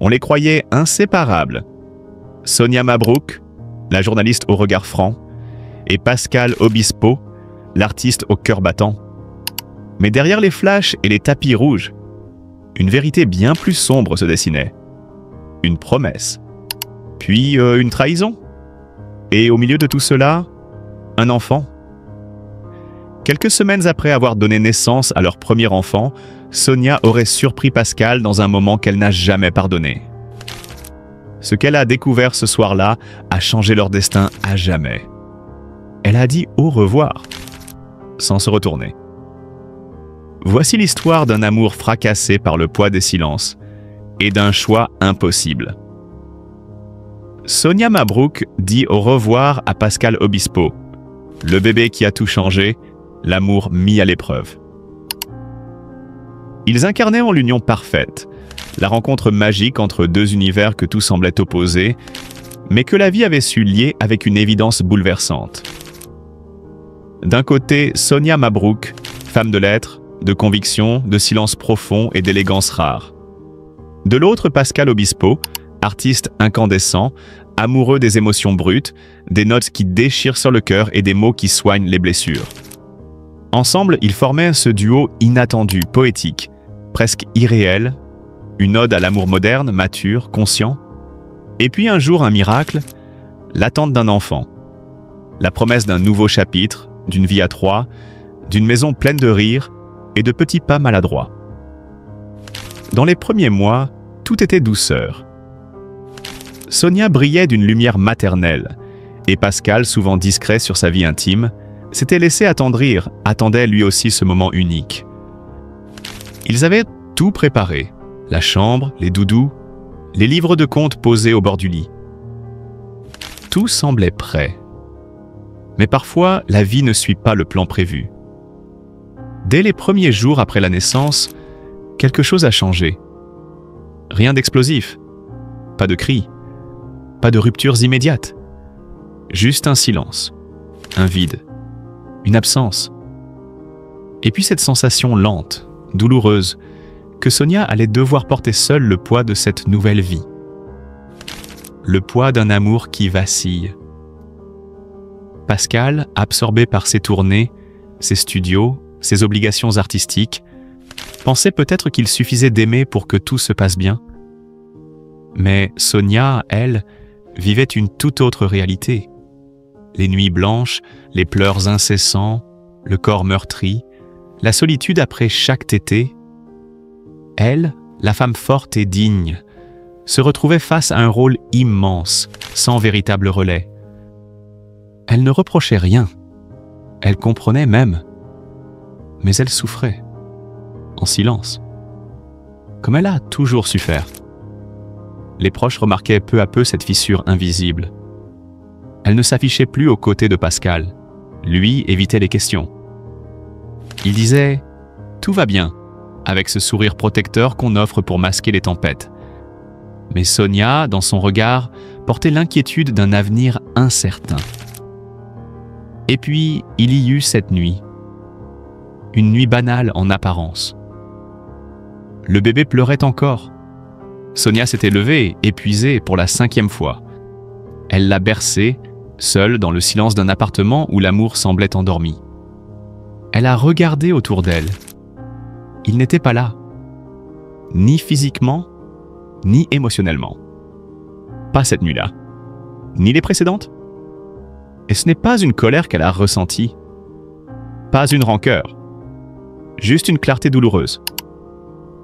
On les croyait inséparables. Sonia Mabrouk, la journaliste au regard franc, et Pascal Obispo, l'artiste au cœur battant. Mais derrière les flashs et les tapis rouges, une vérité bien plus sombre se dessinait. Une promesse. Puis une trahison. Et au milieu de tout cela, un enfant. Quelques semaines après avoir donné naissance à leur premier enfant, Sonia aurait surpris Pascal dans un moment qu'elle n'a jamais pardonné. Ce qu'elle a découvert ce soir-là a changé leur destin à jamais. Elle a dit au revoir, sans se retourner. Voici l'histoire d'un amour fracassé par le poids des silences et d'un choix impossible. Sonia Mabrouk dit au revoir à Pascal Obispo, le bébé qui a tout changé, l'amour mis à l'épreuve. Ils incarnaient en l'union parfaite, la rencontre magique entre deux univers que tout semblait opposés, mais que la vie avait su lier avec une évidence bouleversante. D'un côté, Sonia Mabrouk, femme de lettres, de conviction, de silence profond et d'élégance rare. De l'autre, Pascal Obispo, artiste incandescent, amoureux des émotions brutes, des notes qui déchirent sur le cœur et des mots qui soignent les blessures. Ensemble, ils formaient ce duo inattendu, poétique, presque irréel, une ode à l'amour moderne, mature, conscient. Et puis un jour, un miracle, l'attente d'un enfant, la promesse d'un nouveau chapitre, d'une vie à trois, d'une maison pleine de rires et de petits pas maladroits. Dans les premiers mois, tout était douceur. Sonia brillait d'une lumière maternelle, et Pascal, souvent discret sur sa vie intime, s'était laissé attendrir, attendait lui aussi ce moment unique. Ils avaient tout préparé, la chambre, les doudous, les livres de contes posés au bord du lit. Tout semblait prêt. Mais parfois, la vie ne suit pas le plan prévu. Dès les premiers jours après la naissance, quelque chose a changé. Rien d'explosif, pas de cris, pas de ruptures immédiates. Juste un silence, un vide, une absence. Et puis cette sensation lente, douloureuse, que Sonia allait devoir porter seule le poids de cette nouvelle vie. Le poids d'un amour qui vacille. Pascal, absorbé par ses tournées, ses studios, ses obligations artistiques, pensait peut-être qu'il suffisait d'aimer pour que tout se passe bien. Mais Sonia, elle, vivait une toute autre réalité. Les nuits blanches, les pleurs incessants, le corps meurtri, la solitude après chaque tétée. Elle, la femme forte et digne, se retrouvait face à un rôle immense, sans véritable relais. Elle ne reprochait rien. Elle comprenait même. Mais elle souffrait, en silence, comme elle a toujours su faire. Les proches remarquaient peu à peu cette fissure invisible. Elle ne s'affichait plus aux côtés de Pascal. Lui évitait les questions. Il disait « Tout va bien », avec ce sourire protecteur qu'on offre pour masquer les tempêtes. Mais Sonia, dans son regard, portait l'inquiétude d'un avenir incertain. Et puis, il y eut cette nuit. Une nuit banale en apparence. Le bébé pleurait encore. Sonia s'était levée, épuisée pour la 5e fois. Elle l'a bercé, seule dans le silence d'un appartement où l'amour semblait endormi. Elle a regardé autour d'elle. Il n'était pas là. Ni physiquement, ni émotionnellement. Pas cette nuit-là. Ni les précédentes. Et ce n'est pas une colère qu'elle a ressentie. Pas une rancœur. Juste une clarté douloureuse.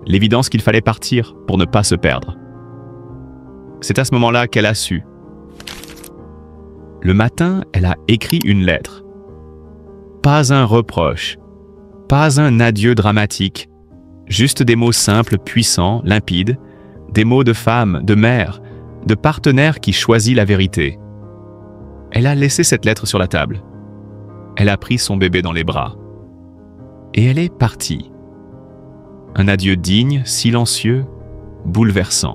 L'évidence qu'il fallait partir pour ne pas se perdre. C'est à ce moment-là qu'elle a su. Le matin, elle a écrit une lettre. Pas un reproche, pas un adieu dramatique, juste des mots simples, puissants, limpides, des mots de femme, de mère, de partenaire qui choisit la vérité. Elle a laissé cette lettre sur la table. Elle a pris son bébé dans les bras. Et elle est partie. Un adieu digne, silencieux, bouleversant.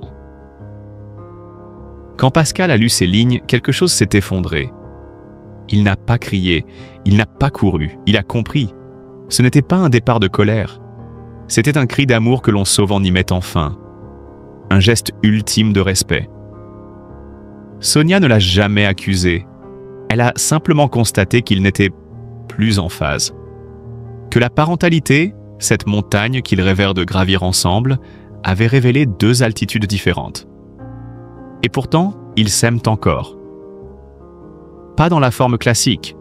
Quand Pascal a lu ces lignes, quelque chose s'est effondré. Il n'a pas crié, il n'a pas couru, il a compris. Ce n'était pas un départ de colère. C'était un cri d'amour que l'on sauve en y mettant fin. un geste ultime de respect. Sonia ne l'a jamais accusé. Elle a simplement constaté qu'il n'était plus en phase. Que la parentalité, cette montagne qu'ils rêvèrent de gravir ensemble, avait révélé deux altitudes différentes. Et pourtant, ils s'aiment encore. Pas dans la forme classique,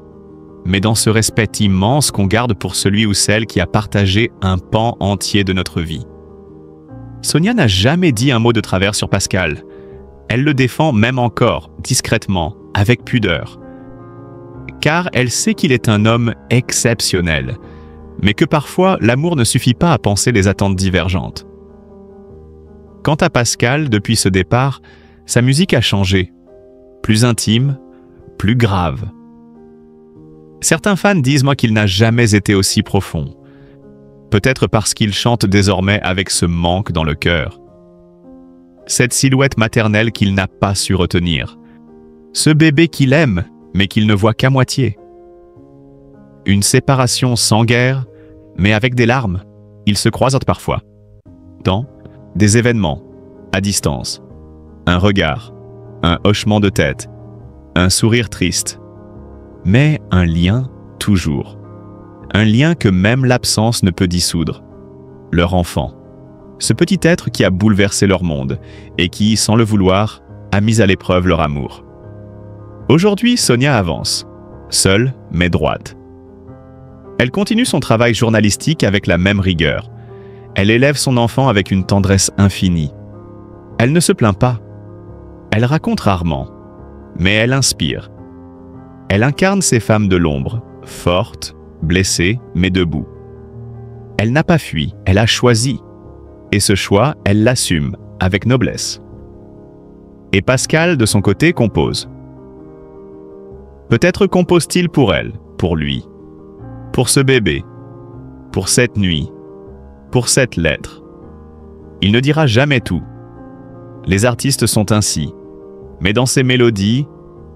mais dans ce respect immense qu'on garde pour celui ou celle qui a partagé un pan entier de notre vie. Sonia n'a jamais dit un mot de travers sur Pascal. Elle le défend même encore, discrètement, avec pudeur. Car elle sait qu'il est un homme exceptionnel, mais que parfois l'amour ne suffit pas à penser les attentes divergentes. Quant à Pascal, depuis ce départ, sa musique a changé. Plus intime, plus grave. Certains fans disent moi qu'il n'a jamais été aussi profond. Peut-être parce qu'il chante désormais avec ce manque dans le cœur. Cette silhouette maternelle qu'il n'a pas su retenir. Ce bébé qu'il aime, mais qu'il ne voit qu'à moitié. Une séparation sans guerre, mais avec des larmes. Ils se croisent parfois. Dans des événements, à distance. Un regard, un hochement de tête, un sourire triste. Mais un lien toujours. Un lien que même l'absence ne peut dissoudre. Leur enfant. Ce petit être qui a bouleversé leur monde et qui, sans le vouloir, a mis à l'épreuve leur amour. Aujourd'hui, Sonia avance, seule mais droite. Elle continue son travail journalistique avec la même rigueur. Elle élève son enfant avec une tendresse infinie. Elle ne se plaint pas. Elle raconte rarement, mais elle inspire. Elle incarne ces femmes de l'ombre, fortes, blessées, mais debout. Elle n'a pas fui, elle a choisi. Et ce choix, elle l'assume, avec noblesse. Et Pascal, de son côté, compose. Peut-être compose-t-il pour elle, pour lui, pour ce bébé, pour cette nuit, pour cette lettre. Il ne dira jamais tout. Les artistes sont ainsi. Mais dans ces mélodies,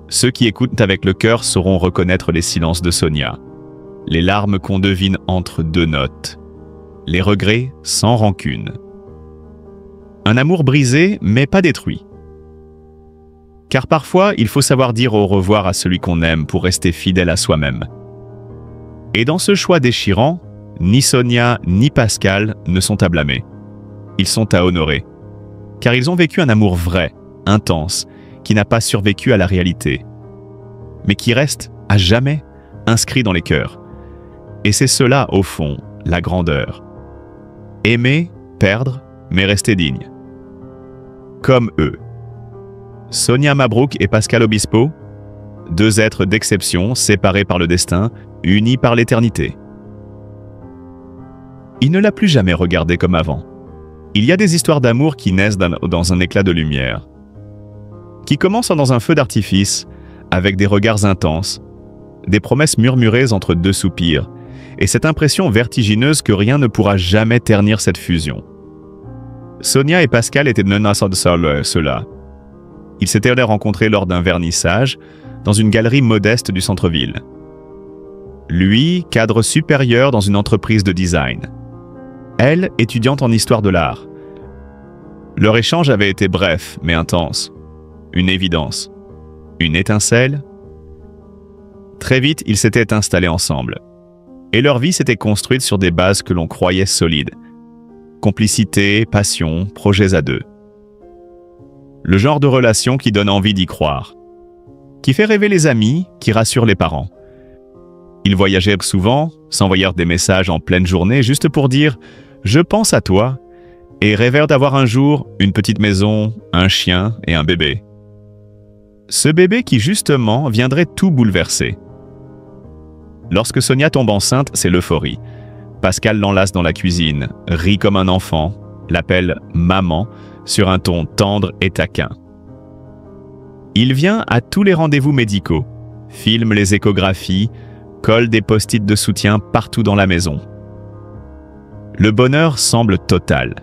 ceux qui écoutent avec le cœur sauront reconnaître les silences de Sonia, les larmes qu'on devine entre deux notes, les regrets sans rancune. Un amour brisé, mais pas détruit. Car parfois, il faut savoir dire au revoir à celui qu'on aime pour rester fidèle à soi-même. Et dans ce choix déchirant, ni Sonia ni Pascal ne sont à blâmer. Ils sont à honorer. Car ils ont vécu un amour vrai, intense, qui n'a pas survécu à la réalité, mais qui reste, à jamais, inscrit dans les cœurs. Et c'est cela, au fond, la grandeur. Aimer, perdre, mais rester digne. Comme eux. Sonia Mabrouk et Pascal Obispo, deux êtres d'exception, séparés par le destin, unis par l'éternité. Il ne l'a plus jamais regardé comme avant. Il y a des histoires d'amour qui naissent dans un éclat de lumière, qui commencent dans un feu d'artifice, avec des regards intenses, des promesses murmurées entre deux soupirs, et cette impression vertigineuse que rien ne pourra jamais ternir cette fusion. Sonia et Pascal étaient menaçants de cela. Ils s'étaient rencontrés lors d'un vernissage, dans une galerie modeste du centre-ville. Lui, cadre supérieur dans une entreprise de design. Elle, étudiante en histoire de l'art. Leur échange avait été bref, mais intense. Une évidence. Une étincelle. Très vite, ils s'étaient installés ensemble. Et leur vie s'était construite sur des bases que l'on croyait solides. Complicité, passion, projets à deux. Le genre de relation qui donne envie d'y croire. Qui fait rêver les amis, qui rassure les parents. Ils voyagèrent souvent, s'envoyèrent des messages en pleine journée juste pour dire « Je pense à toi » et rêvèrent d'avoir un jour une petite maison, un chien et un bébé. Ce bébé qui justement viendrait tout bouleverser. Lorsque Sonia tombe enceinte, c'est l'euphorie. Pascal l'enlace dans la cuisine, rit comme un enfant, l'appelle « maman » sur un ton tendre et taquin. Il vient à tous les rendez-vous médicaux, filme les échographies, colle des post-it de soutien partout dans la maison. Le bonheur semble total.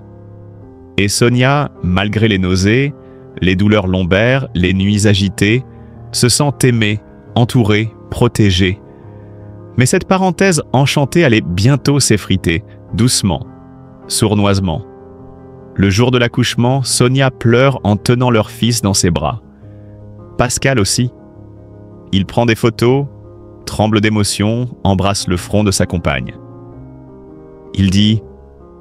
Et Sonia, malgré les nausées, les douleurs lombaires, les nuits agitées, se sent aimée, entourée, protégée. Mais cette parenthèse enchantée allait bientôt s'effriter, doucement, sournoisement. Le jour de l'accouchement, Sonia pleure en tenant leur fils dans ses bras. Pascal aussi. Il prend des photos, tremble d'émotion, embrasse le front de sa compagne. Il dit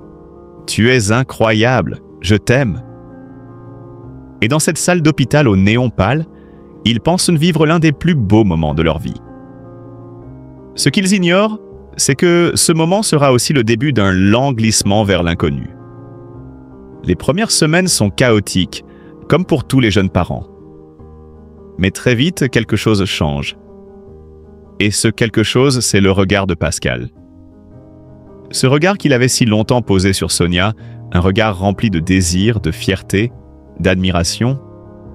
« Tu es incroyable, je t'aime ». Et dans cette salle d'hôpital au néon pâle, ils pensent vivre l'un des plus beaux moments de leur vie. Ce qu'ils ignorent, c'est que ce moment sera aussi le début d'un lent glissement vers l'inconnu. Les premières semaines sont chaotiques, comme pour tous les jeunes parents. Mais très vite, quelque chose change. Et ce quelque chose, c'est le regard de Pascal. Ce regard qu'il avait si longtemps posé sur Sonia, un regard rempli de désir, de fierté, d'admiration,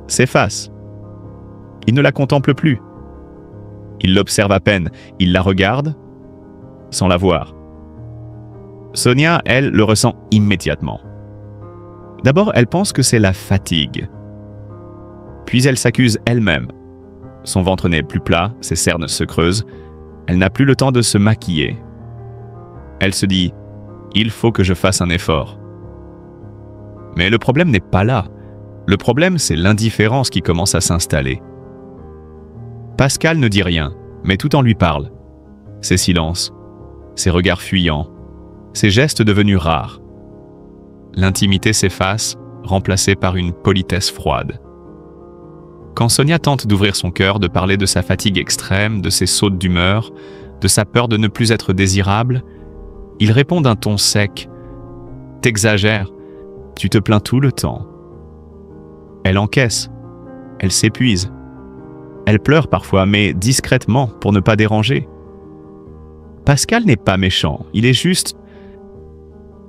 s'efface. Il ne la contemple plus. Il l'observe à peine, il la regarde, sans la voir. Sonia, elle, le ressent immédiatement. D'abord, elle pense que c'est la fatigue. Puis elle s'accuse elle-même. Son ventre n'est plus plat, ses cernes se creusent. Elle n'a plus le temps de se maquiller. Elle se dit « Il faut que je fasse un effort ». Mais le problème n'est pas là. Le problème, c'est l'indifférence qui commence à s'installer. Pascal ne dit rien, mais tout en lui parle. Ses silences, ses regards fuyants, ses gestes devenus rares. L'intimité s'efface, remplacée par une politesse froide. Quand Sonia tente d'ouvrir son cœur, de parler de sa fatigue extrême, de ses sautes d'humeur, de sa peur de ne plus être désirable, il répond d'un ton sec. « T'exagères, tu te plains tout le temps. » Elle encaisse, elle s'épuise. Elle pleure parfois, mais discrètement, pour ne pas déranger. Pascal n'est pas méchant, il est juste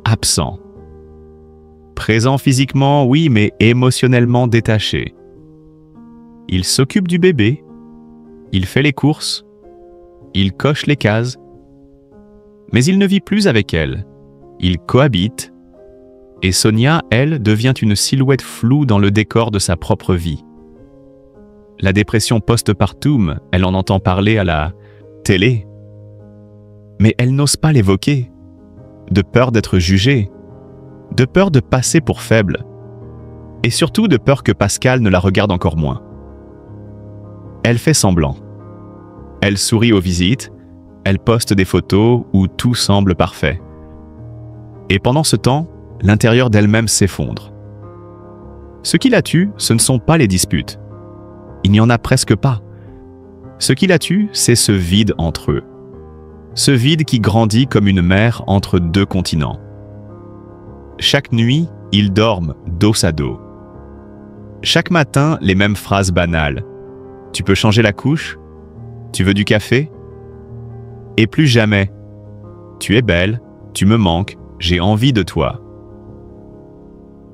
absent. Présent physiquement, oui, mais émotionnellement détaché. Il s'occupe du bébé, il fait les courses, il coche les cases, mais il ne vit plus avec elle. Il cohabite, et Sonia, elle, devient une silhouette floue dans le décor de sa propre vie. La dépression post-partum, elle en entend parler à la télé, mais elle n'ose pas l'évoquer, de peur d'être jugée, de peur de passer pour faible, et surtout de peur que Pascal ne la regarde encore moins. Elle fait semblant. Elle sourit aux visites, elle poste des photos où tout semble parfait. Et pendant ce temps, l'intérieur d'elle-même s'effondre. Ce qui la tue, ce ne sont pas les disputes. Il n'y en a presque pas. Ce qui la tue, c'est ce vide entre eux. Ce vide qui grandit comme une mer entre deux continents. Chaque nuit, ils dorment dos à dos. Chaque matin, les mêmes phrases banales. « Tu peux changer la couche ? Tu veux du café ? » Et plus jamais. « Tu es belle, tu me manques, j'ai envie de toi. »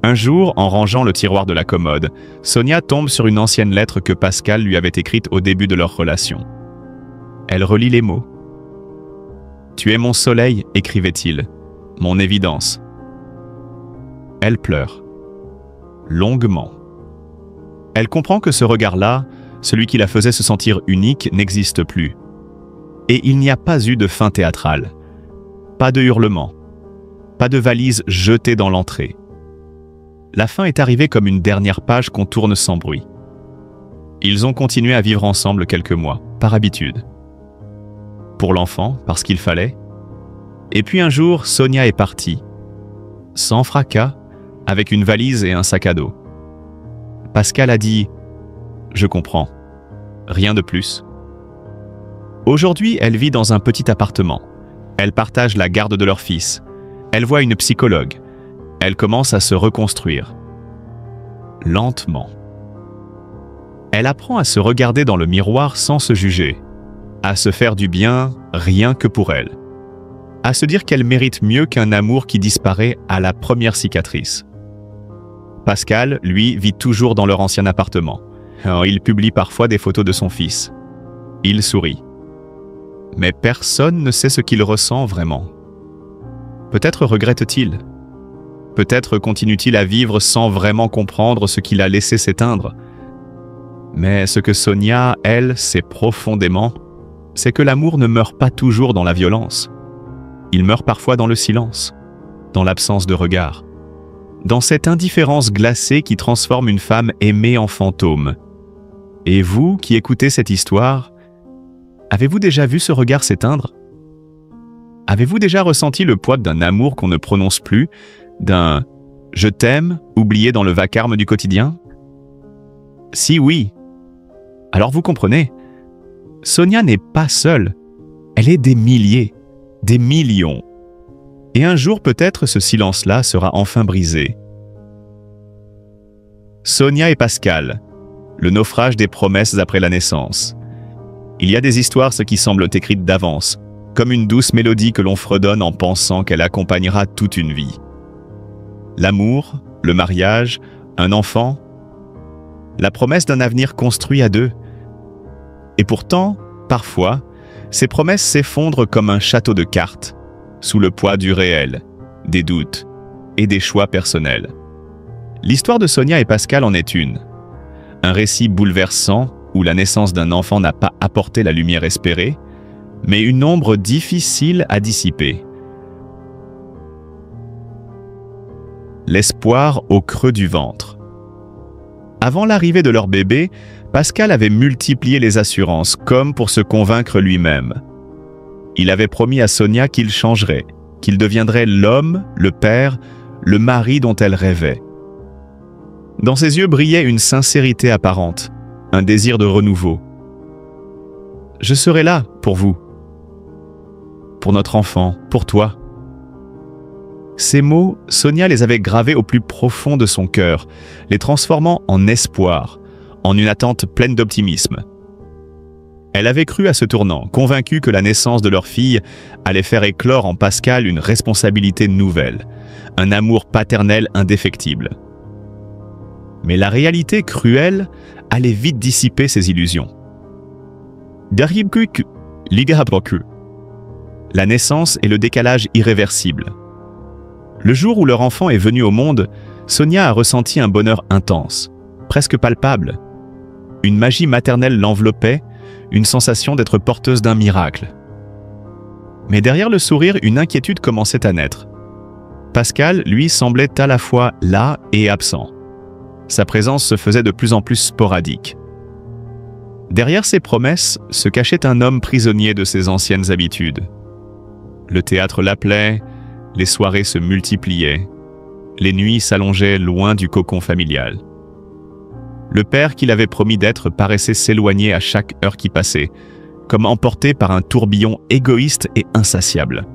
Un jour, en rangeant le tiroir de la commode, Sonia tombe sur une ancienne lettre que Pascal lui avait écrite au début de leur relation. Elle relit les mots. « Tu es mon soleil », écrivait-il, « mon évidence. » Elle pleure. Longuement. Elle comprend que ce regard-là, celui qui la faisait se sentir unique, n'existe plus. Et il n'y a pas eu de fin théâtrale. Pas de hurlements. Pas de valise jetée dans l'entrée. La fin est arrivée comme une dernière page qu'on tourne sans bruit. Ils ont continué à vivre ensemble quelques mois, par habitude. Pour l'enfant, parce qu'il fallait. Et puis un jour, Sonia est partie. Sans fracas, avec une valise et un sac à dos. Pascal a dit « Je comprends. Rien de plus. » Aujourd'hui, elle vit dans un petit appartement. Elle partage la garde de leur fils. Elle voit une psychologue. Elle commence à se reconstruire. Lentement. Elle apprend à se regarder dans le miroir sans se juger, à se faire du bien rien que pour elle, à se dire qu'elle mérite mieux qu'un amour qui disparaît à la première cicatrice. Pascal, lui, vit toujours dans leur ancien appartement. Il publie parfois des photos de son fils. Il sourit. Mais personne ne sait ce qu'il ressent vraiment. Peut-être regrette-t-il. Peut-être continue-t-il à vivre sans vraiment comprendre ce qu'il a laissé s'éteindre. Mais ce que Sonia, elle, sait profondément, c'est que l'amour ne meurt pas toujours dans la violence. Il meurt parfois dans le silence, dans l'absence de regard, dans cette indifférence glacée qui transforme une femme aimée en fantôme. Et vous, qui écoutez cette histoire, avez-vous déjà vu ce regard s'éteindre? Avez-vous déjà ressenti le poids d'un amour qu'on ne prononce plus, d'un « je t'aime » oublié dans le vacarme du quotidien? Si oui, alors vous comprenez, Sonia n'est pas seule, elle est des milliers, des millions. Et un jour peut-être ce silence-là sera enfin brisé. Sonia et Pascal, le naufrage des promesses après la naissance. Il y a des histoires qui semblent écrites d'avance, comme une douce mélodie que l'on fredonne en pensant qu'elle accompagnera toute une vie. L'amour, le mariage, un enfant, la promesse d'un avenir construit à deux. Et pourtant, parfois, ces promesses s'effondrent comme un château de cartes, sous le poids du réel, des doutes et des choix personnels. L'histoire de Sonia et Pascal en est une. Un récit bouleversant où la naissance d'un enfant n'a pas apporté la lumière espérée, mais une ombre difficile à dissiper. L'espoir au creux du ventre. Avant l'arrivée de leur bébé, Pascal avait multiplié les assurances, comme pour se convaincre lui-même. Il avait promis à Sonia qu'il changerait, qu'il deviendrait l'homme, le père, le mari dont elle rêvait. Dans ses yeux brillait une sincérité apparente, un désir de renouveau. « Je serai là pour vous, pour notre enfant, pour toi. » Ces mots, Sonia les avait gravés au plus profond de son cœur, les transformant en espoir, en une attente pleine d'optimisme. Elle avait cru à ce tournant, convaincue que la naissance de leur fille allait faire éclore en Pascal une responsabilité nouvelle, un amour paternel indéfectible. Mais la réalité cruelle allait vite dissiper ces illusions. La naissance est le décalage irréversible. Le jour où leur enfant est venu au monde, Sonia a ressenti un bonheur intense, presque palpable. Une magie maternelle l'enveloppait, une sensation d'être porteuse d'un miracle. Mais derrière le sourire, une inquiétude commençait à naître. Pascal, lui, semblait à la fois là et absent. Sa présence se faisait de plus en plus sporadique. Derrière ces promesses se cachait un homme prisonnier de ses anciennes habitudes. Le théâtre l'appelait, les soirées se multipliaient, les nuits s'allongeaient loin du cocon familial. Le père qu'il avait promis d'être paraissait s'éloigner à chaque heure qui passait, comme emporté par un tourbillon égoïste et insatiable.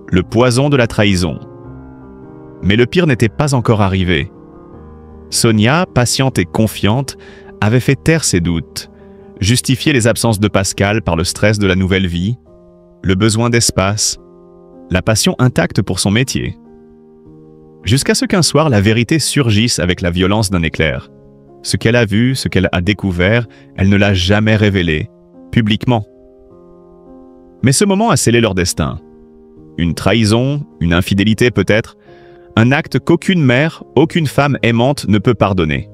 Le poison de la trahison. Mais le pire n'était pas encore arrivé. Sonia, patiente et confiante, avait fait taire ses doutes, justifié les absences de Pascal par le stress de la nouvelle vie, le besoin d'espace, la passion intacte pour son métier. Jusqu'à ce qu'un soir, la vérité surgisse avec la violence d'un éclair. Ce qu'elle a vu, ce qu'elle a découvert, elle ne l'a jamais révélé, publiquement. Mais ce moment a scellé leur destin. Une trahison, une infidélité peut-être, un acte qu'aucune mère, aucune femme aimante ne peut pardonner.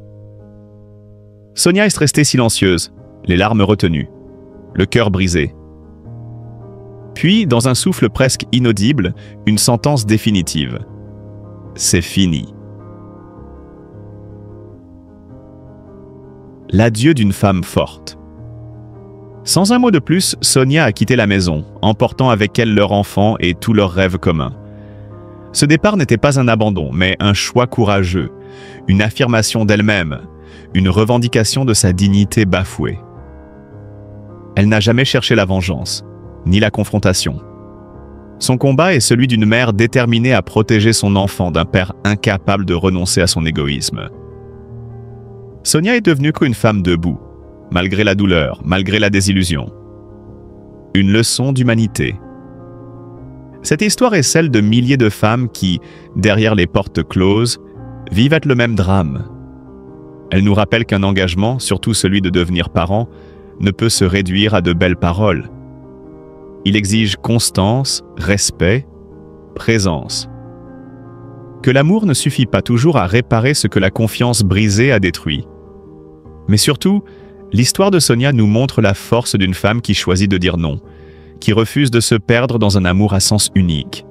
Sonia est restée silencieuse, les larmes retenues, le cœur brisé. Puis, dans un souffle presque inaudible, une sentence définitive. C'est fini. L'adieu d'une femme forte. Sans un mot de plus, Sonia a quitté la maison, emportant avec elle leur enfant et tous leurs rêves communs. Ce départ n'était pas un abandon, mais un choix courageux, une affirmation d'elle-même, une revendication de sa dignité bafouée. Elle n'a jamais cherché la vengeance, ni la confrontation. Son combat est celui d'une mère déterminée à protéger son enfant d'un père incapable de renoncer à son égoïsme. Sonia est devenue qu'une femme debout, malgré la douleur, malgré la désillusion. Une leçon d'humanité. Cette histoire est celle de milliers de femmes qui, derrière les portes closes, vivent le même drame. Elle nous rappelle qu'un engagement, surtout celui de devenir parent, ne peut se réduire à de belles paroles. Il exige constance, respect, présence. Que l'amour ne suffit pas toujours à réparer ce que la confiance brisée a détruit. Mais surtout, l'histoire de Sonia nous montre la force d'une femme qui choisit de dire non, qui refuse de se perdre dans un amour à sens unique.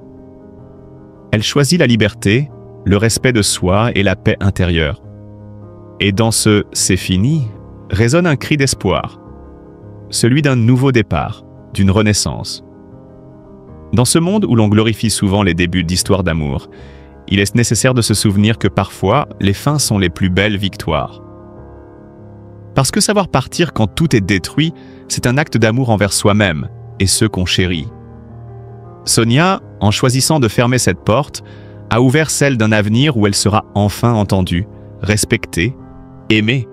Elle choisit la liberté, le respect de soi et la paix intérieure. Et dans ce « c'est fini » résonne un cri d'espoir, celui d'un nouveau départ, d'une renaissance. Dans ce monde où l'on glorifie souvent les débuts d'histoires d'amour, il est nécessaire de se souvenir que parfois, les fins sont les plus belles victoires. Parce que savoir partir quand tout est détruit, c'est un acte d'amour envers soi-même et ceux qu'on chérit. Sonia, en choisissant de fermer cette porte, a ouvert celle d'un avenir où elle sera enfin entendue, respectée, aimée.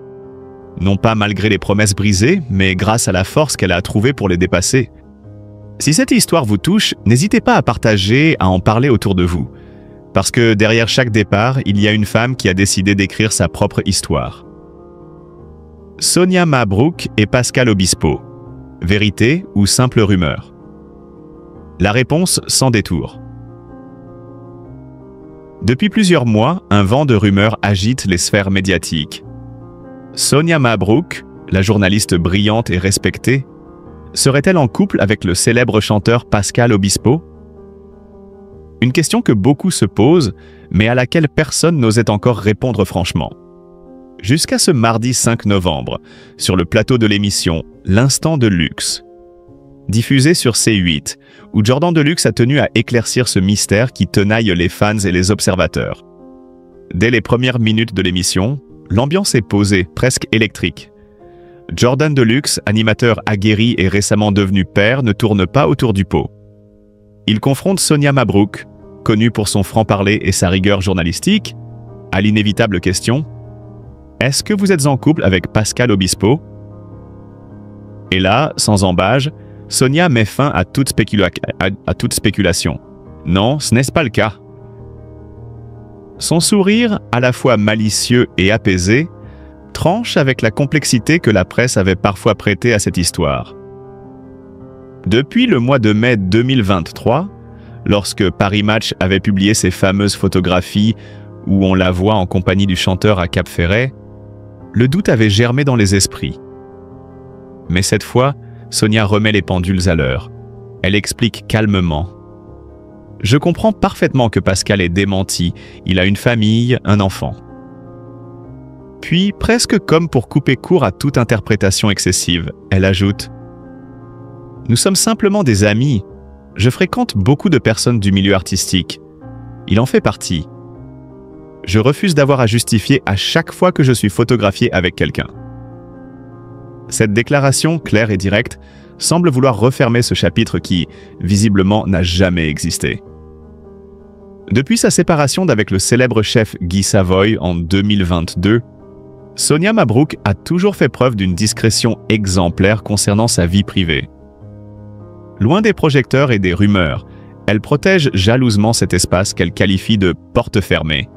Non pas malgré les promesses brisées, mais grâce à la force qu'elle a trouvée pour les dépasser. Si cette histoire vous touche, n'hésitez pas à partager, à en parler autour de vous. Parce que derrière chaque départ, il y a une femme qui a décidé d'écrire sa propre histoire. Sonia Mabrouk et Pascal Obispo. Vérité ou simple rumeur? La réponse sans détour. Depuis plusieurs mois, un vent de rumeurs agite les sphères médiatiques. Sonia Mabrouk, la journaliste brillante et respectée, serait-elle en couple avec le célèbre chanteur Pascal Obispo? Une question que beaucoup se posent, mais à laquelle personne n'osait encore répondre franchement. Jusqu'à ce mardi 5 novembre, sur le plateau de l'émission L'Instant de Luxe, diffusée sur C8, où Jordan Deluxe a tenu à éclaircir ce mystère qui tenaille les fans et les observateurs. Dès les premières minutes de l'émission, l'ambiance est posée, presque électrique. Jordan Deluxe, animateur aguerri et récemment devenu père, ne tourne pas autour du pot. Il confronte Sonia Mabrouk, connue pour son franc-parler et sa rigueur journalistique, à l'inévitable question « Est-ce que vous êtes en couple avec Pascal Obispo ?» Et là, sans embâge, Sonia met fin à toute spéculation. Non, ce n'est pas le cas. Son sourire, à la fois malicieux et apaisé, tranche avec la complexité que la presse avait parfois prêtée à cette histoire. Depuis le mois de mai 2023, lorsque Paris Match avait publié ses fameuses photographies où on la voit en compagnie du chanteur à Cap-Ferret, le doute avait germé dans les esprits. Mais cette fois, Sonia remet les pendules à l'heure. Elle explique calmement. « Je comprends parfaitement que Pascal est démenti. Il a une famille, un enfant. » Puis, presque comme pour couper court à toute interprétation excessive, elle ajoute « Nous sommes simplement des amis. Je fréquente beaucoup de personnes du milieu artistique. Il en fait partie. Je refuse d'avoir à justifier à chaque fois que je suis photographié avec quelqu'un. » Cette déclaration, claire et directe, semble vouloir refermer ce chapitre qui, visiblement, n'a jamais existé. Depuis sa séparation d'avec le célèbre chef Guy Savoy en 2022, Sonia Mabrouk a toujours fait preuve d'une discrétion exemplaire concernant sa vie privée. Loin des projecteurs et des rumeurs, elle protège jalousement cet espace qu'elle qualifie de « porte fermée ».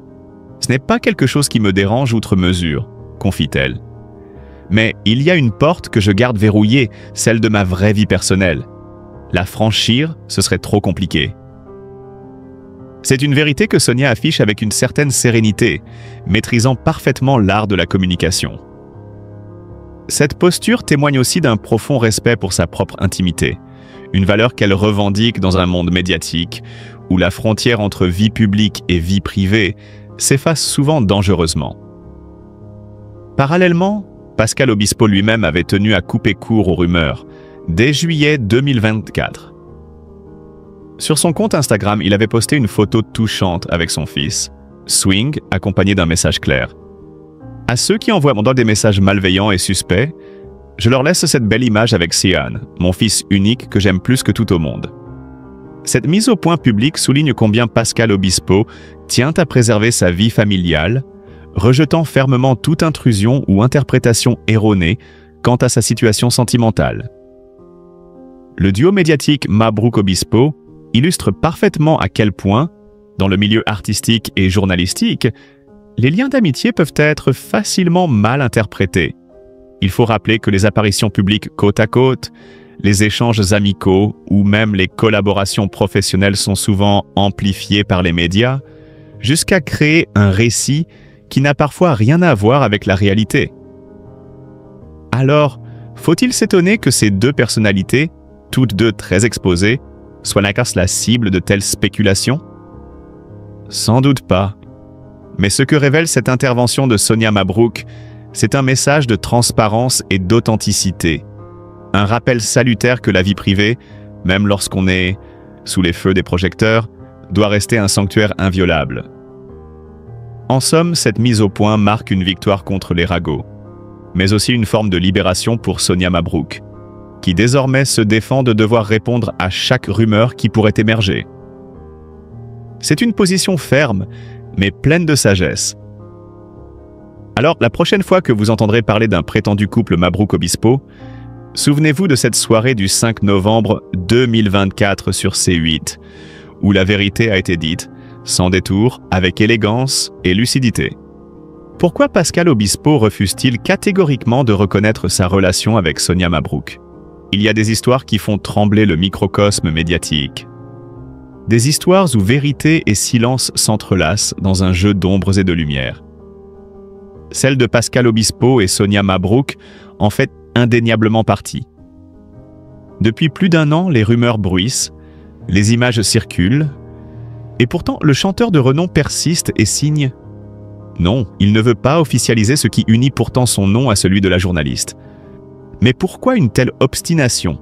« Ce n'est pas quelque chose qui me dérange outre mesure », confie-t-elle. Mais il y a une porte que je garde verrouillée, celle de ma vraie vie personnelle. La franchir, ce serait trop compliqué. C'est une vérité que Sonia affiche avec une certaine sérénité, maîtrisant parfaitement l'art de la communication. Cette posture témoigne aussi d'un profond respect pour sa propre intimité, une valeur qu'elle revendique dans un monde médiatique, où la frontière entre vie publique et vie privée s'efface souvent dangereusement. Parallèlement, Pascal Obispo lui-même avait tenu à couper court aux rumeurs, dès juillet 2024. Sur son compte Instagram, il avait posté une photo touchante avec son fils, Swing, accompagné d'un message clair. À ceux qui envoient des messages malveillants et suspects, je leur laisse cette belle image avec Sian, mon fils unique que j'aime plus que tout au monde. Cette mise au point publique souligne combien Pascal Obispo tient à préserver sa vie familiale, rejetant fermement toute intrusion ou interprétation erronée quant à sa situation sentimentale. Le duo médiatique Mabrouk-Obispo illustre parfaitement à quel point, dans le milieu artistique et journalistique, les liens d'amitié peuvent être facilement mal interprétés. Il faut rappeler que les apparitions publiques côte à côte, les échanges amicaux ou même les collaborations professionnelles sont souvent amplifiées par les médias, jusqu'à créer un récit qui n'a parfois rien à voir avec la réalité. Alors, faut-il s'étonner que ces deux personnalités, toutes deux très exposées, soient la cible de telles spéculations? Sans doute pas. Mais ce que révèle cette intervention de Sonia Mabrouk, c'est un message de transparence et d'authenticité. Un rappel salutaire que la vie privée, même lorsqu'on est sous les feux des projecteurs, doit rester un sanctuaire inviolable. En somme, cette mise au point marque une victoire contre les ragots, mais aussi une forme de libération pour Sonia Mabrouk, qui désormais se défend de devoir répondre à chaque rumeur qui pourrait émerger. C'est une position ferme, mais pleine de sagesse. Alors, la prochaine fois que vous entendrez parler d'un prétendu couple Mabrouk-Obispo, souvenez-vous de cette soirée du 5 novembre 2024 sur C8, où la vérité a été dite, sans détour, avec élégance et lucidité. Pourquoi Pascal Obispo refuse-t-il catégoriquement de reconnaître sa relation avec Sonia Mabrouk? Il y a des histoires qui font trembler le microcosme médiatique. Des histoires où vérité et silence s'entrelacent dans un jeu d'ombres et de lumière. Celle de Pascal Obispo et Sonia Mabrouk en fait indéniablement partie. Depuis plus d'1 an, les rumeurs bruissent, les images circulent, et pourtant le chanteur de renom persiste et signe. Non, il ne veut pas officialiser ce qui unit pourtant son nom à celui de la journaliste. Mais pourquoi une telle obstination?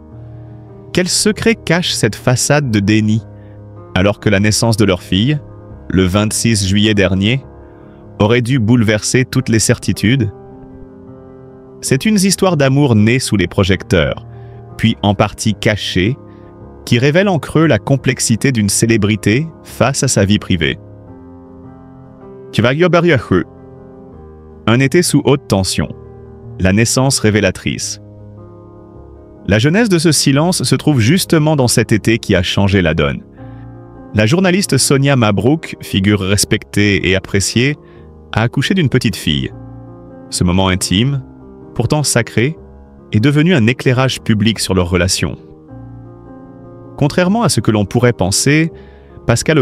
Quel secret cache cette façade de déni, alors que la naissance de leur fille, le 26 juillet dernier, aurait dû bouleverser toutes les certitudes? C'est une histoire d'amour née sous les projecteurs, puis en partie cachée, qui révèle en creux la complexité d'une célébrité face à sa vie privée. Un été sous haute tension. La naissance révélatrice. La genèse de ce silence se trouve justement dans cet été qui a changé la donne. La journaliste Sonia Mabrouk, figure respectée et appréciée, a accouché d'une petite fille. Ce moment intime, pourtant sacré, est devenu un éclairage public sur leur relation. Contrairement à ce que l'on pourrait penser, Pascal